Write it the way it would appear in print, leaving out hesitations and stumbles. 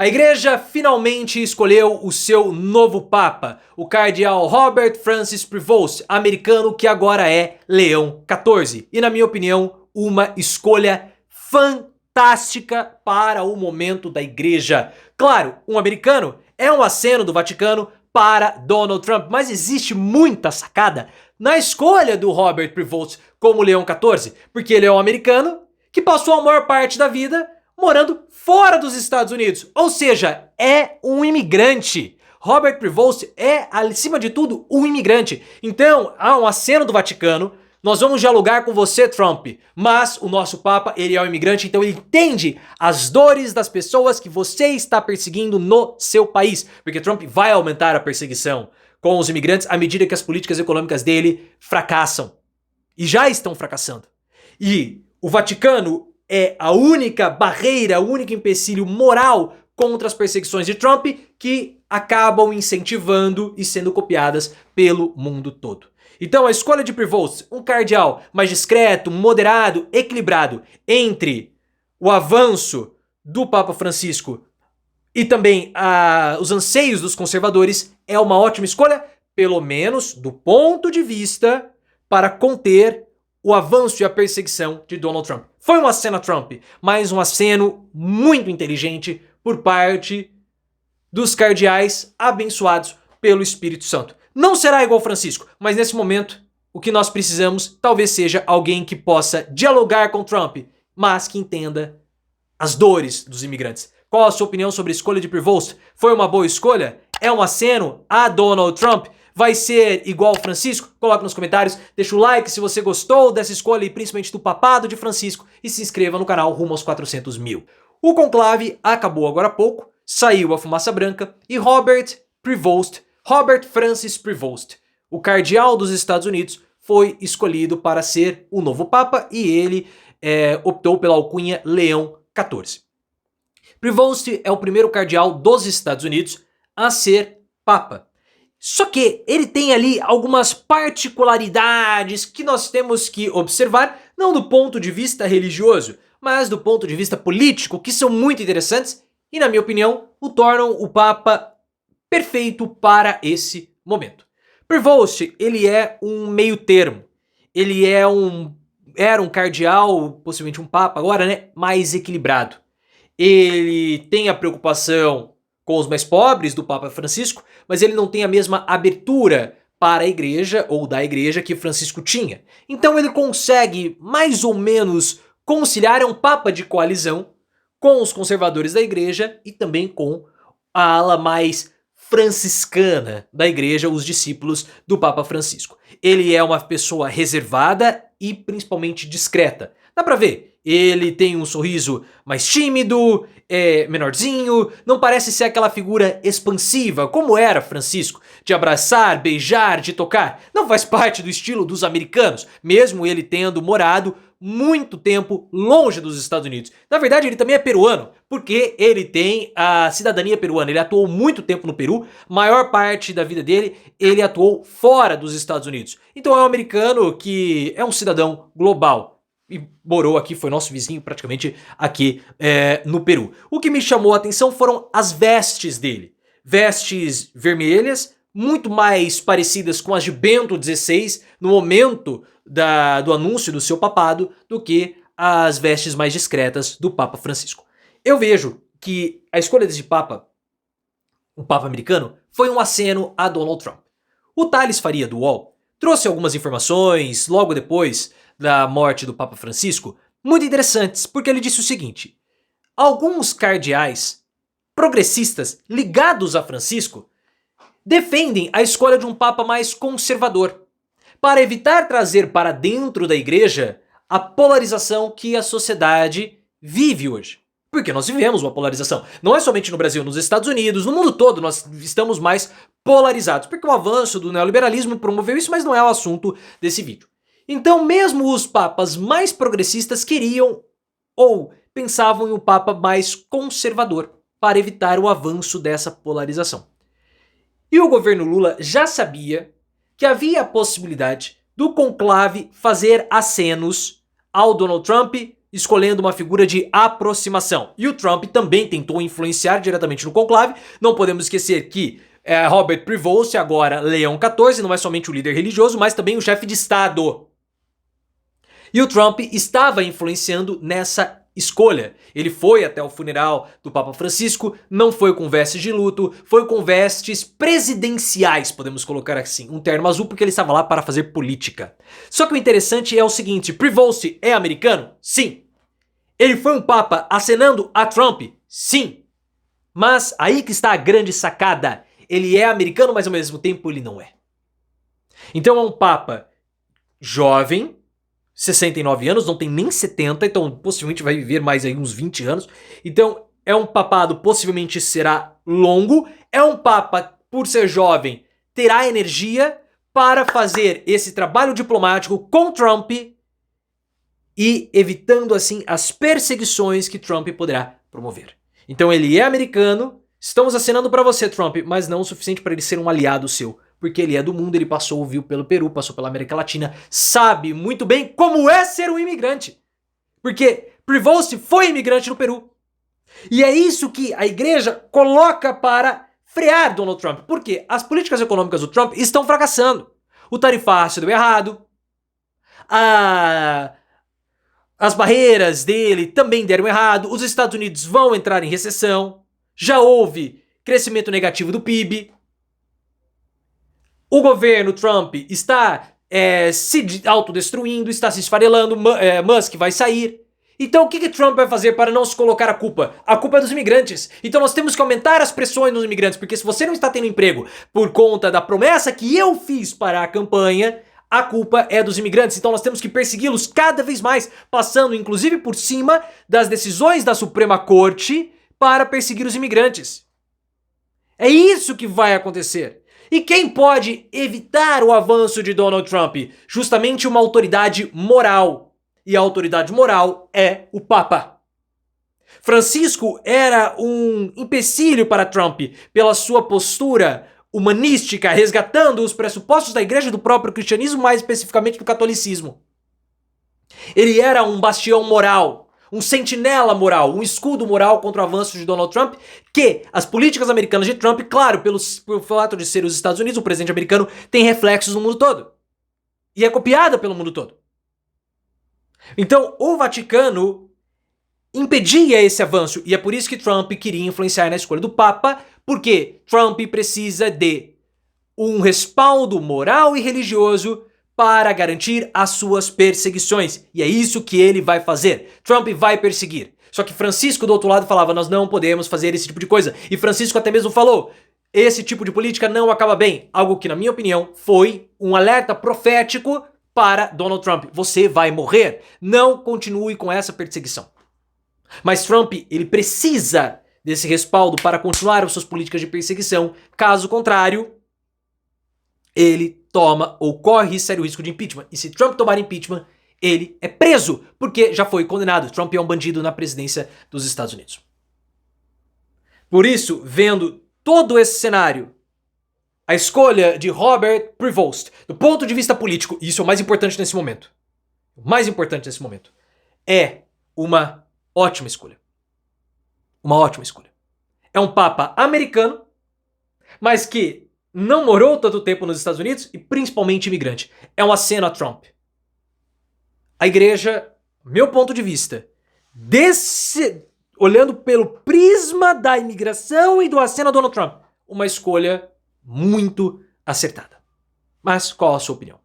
A igreja finalmente escolheu o seu novo papa, o cardeal Robert Francis Prevost, americano que agora é Leão XIV. E na minha opinião, uma escolha fantástica para o momento da igreja. Claro, um americano é um aceno do Vaticano para Donald Trump, mas existe muita sacada na escolha do Robert Prevost como Leão XIV, porque ele é um americano que passou a maior parte da vida morando fora dos Estados Unidos, ou seja, é um imigrante. Robert Prevost é, acima de tudo, um imigrante. Então, há um aceno do Vaticano, nós vamos dialogar com você, Trump, mas o nosso Papa, ele é um imigrante, então ele entende as dores das pessoas que você está perseguindo no seu país, porque Trump vai aumentar a perseguição com os imigrantes à medida que as políticas econômicas dele fracassam, e já estão fracassando. E o Vaticano é a única barreira, o único empecilho moral contra as perseguições de Trump que acabam incentivando e sendo copiadas pelo mundo todo. Então a escolha de Prevost, um cardeal mais discreto, moderado, equilibrado entre o avanço do Papa Francisco e também os anseios dos conservadores, é uma ótima escolha, pelo menos do ponto de vista para conter o avanço e a perseguição de Donald Trump. Foi um aceno a Trump, mas um aceno muito inteligente por parte dos cardeais abençoados pelo Espírito Santo. Não será igual Francisco, mas nesse momento o que nós precisamos talvez seja alguém que possa dialogar com Trump, mas que entenda as dores dos imigrantes. Qual a sua opinião sobre a escolha de Prevost? Foi uma boa escolha? É um aceno a Donald Trump? Vai ser igual Francisco? Coloque nos comentários, deixa o like se você gostou dessa escolha e principalmente do papado de Francisco e se inscreva no canal rumo aos 400 mil. O conclave acabou agora há pouco, saiu a fumaça branca e Robert Francis Prevost, o cardeal dos Estados Unidos, foi escolhido para ser o novo papa e ele optou pela alcunha Leão XIV. Prevost é o primeiro cardeal dos Estados Unidos a ser papa. Só que ele tem ali algumas particularidades que nós temos que observar, não do ponto de vista religioso, mas do ponto de vista político, que são muito interessantes e, na minha opinião, o tornam o Papa perfeito para esse momento. Prevost, ele é um meio termo, ele era um cardeal, possivelmente um Papa agora, né, mais equilibrado. Ele tem a preocupação com os mais pobres do Papa Francisco, mas ele não tem a mesma abertura para a igreja ou da igreja que Francisco tinha. Então ele consegue mais ou menos conciliar, é um papa de coalizão com os conservadores da igreja e também com a ala mais franciscana da igreja, os discípulos do Papa Francisco. Ele é uma pessoa reservada e principalmente discreta. Dá pra ver, ele tem um sorriso mais tímido, menorzinho, não parece ser aquela figura expansiva como era Francisco, de abraçar, beijar, de tocar. Não faz parte do estilo dos americanos, mesmo ele tendo morado muito tempo longe dos Estados Unidos. Na verdade, ele também é peruano, porque ele tem a cidadania peruana. Ele atuou muito tempo no Peru, maior parte da vida dele, ele atuou fora dos Estados Unidos. Então é um americano que é um cidadão global. E morou aqui, foi nosso vizinho praticamente aqui no Peru. O que me chamou a atenção foram as vestes dele. Vestes vermelhas, muito mais parecidas com as de Bento XVI no momento do anúncio do seu papado do que as vestes mais discretas do Papa Francisco. Eu vejo que a escolha desse Papa, o Papa americano, foi um aceno a Donald Trump. O Thales Faria do UOL trouxe algumas informações logo depois da morte do Papa Francisco, muito interessantes, porque ele disse o seguinte: alguns cardeais progressistas ligados a Francisco defendem a escolha de um papa mais conservador, para evitar trazer para dentro da igreja a polarização que a sociedade vive hoje. Porque nós vivemos uma polarização. Não é somente no Brasil, nos Estados Unidos, no mundo todo nós estamos mais polarizados. Porque o avanço do neoliberalismo promoveu isso, mas não é o assunto desse vídeo. Então mesmo os papas mais progressistas queriam ou pensavam em um papa mais conservador para evitar o avanço dessa polarização. E o governo Lula já sabia que havia a possibilidade do conclave fazer acenos ao Donald Trump escolhendo uma figura de aproximação. E o Trump também tentou influenciar diretamente no conclave. Não podemos esquecer que Robert Prevost, agora Leão XIV, não é somente o líder religioso, mas também o chefe de Estado. E o Trump estava influenciando nessa escolha. Ele foi até o funeral do Papa Francisco, não foi com vestes de luto, foi com vestes presidenciais, podemos colocar assim, um terno azul, porque ele estava lá para fazer política. Só que o interessante é o seguinte, Prevost é americano? Sim. Ele foi um papa acenando a Trump? Sim. Mas aí que está a grande sacada. Ele é americano, mas ao mesmo tempo ele não é. Então é um papa jovem, 69 anos, não tem nem 70, então possivelmente vai viver mais aí uns 20 anos. Então é um papado, possivelmente será longo. É um papa, por ser jovem, terá energia para fazer esse trabalho diplomático com Trump e evitando assim as perseguições que Trump poderá promover. Então ele é americano, estamos acenando para você, Trump, mas não o suficiente para ele ser um aliado seu. Porque ele é do mundo, ele viu pelo Peru, passou pela América Latina, sabe muito bem como é ser um imigrante. Porque Prevost foi imigrante no Peru. E é isso que a igreja coloca para frear Donald Trump. Porque as políticas econômicas do Trump estão fracassando. O tarifácio deu errado. As barreiras dele também deram errado. Os Estados Unidos vão entrar em recessão. Já houve crescimento negativo do PIB. O governo Trump está se autodestruindo, está se esfarelando, Musk vai sair. Então o que Trump vai fazer para não se colocar a culpa? A culpa é dos imigrantes. Então nós temos que aumentar as pressões nos imigrantes, porque se você não está tendo emprego por conta da promessa que eu fiz para a campanha, a culpa é dos imigrantes. Então nós temos que persegui-los cada vez mais, passando inclusive por cima das decisões da Suprema Corte para perseguir os imigrantes. É isso que vai acontecer. E quem pode evitar o avanço de Donald Trump? Justamente uma autoridade moral. E a autoridade moral é o Papa. Francisco era um empecilho para Trump pela sua postura humanística, resgatando os pressupostos da igreja do próprio cristianismo, mais especificamente do catolicismo. Ele era um bastião moral. Um sentinela moral, um escudo moral contra o avanço de Donald Trump, que as políticas americanas de Trump, claro, pelo fato de ser os Estados Unidos, o presidente americano tem reflexos no mundo todo. E é copiada pelo mundo todo. Então, o Vaticano impedia esse avanço, e é por isso que Trump queria influenciar na escolha do Papa, porque Trump precisa de um respaldo moral e religioso para garantir as suas perseguições. E é isso que ele vai fazer. Trump vai perseguir. Só que Francisco do outro lado falava, nós não podemos fazer esse tipo de coisa. E Francisco até mesmo falou, esse tipo de política não acaba bem. Algo que, na minha opinião, foi um alerta profético para Donald Trump. Você vai morrer. Não continue com essa perseguição. Mas Trump, ele precisa desse respaldo para continuar as suas políticas de perseguição. Caso contrário, ele toma ou corre sério risco de impeachment. E se Trump tomar impeachment, ele é preso, porque já foi condenado. Trump é um bandido na presidência dos Estados Unidos. Por isso, vendo todo esse cenário, a escolha de Robert Prevost, do ponto de vista político, e isso é o mais importante nesse momento, é uma ótima escolha. Uma ótima escolha. É um papa americano, mas que não morou tanto tempo nos Estados Unidos e principalmente imigrante. É um aceno a Trump. A igreja, meu ponto de vista, olhando pelo prisma da imigração e do aceno a Donald Trump, uma escolha muito acertada. Mas qual a sua opinião?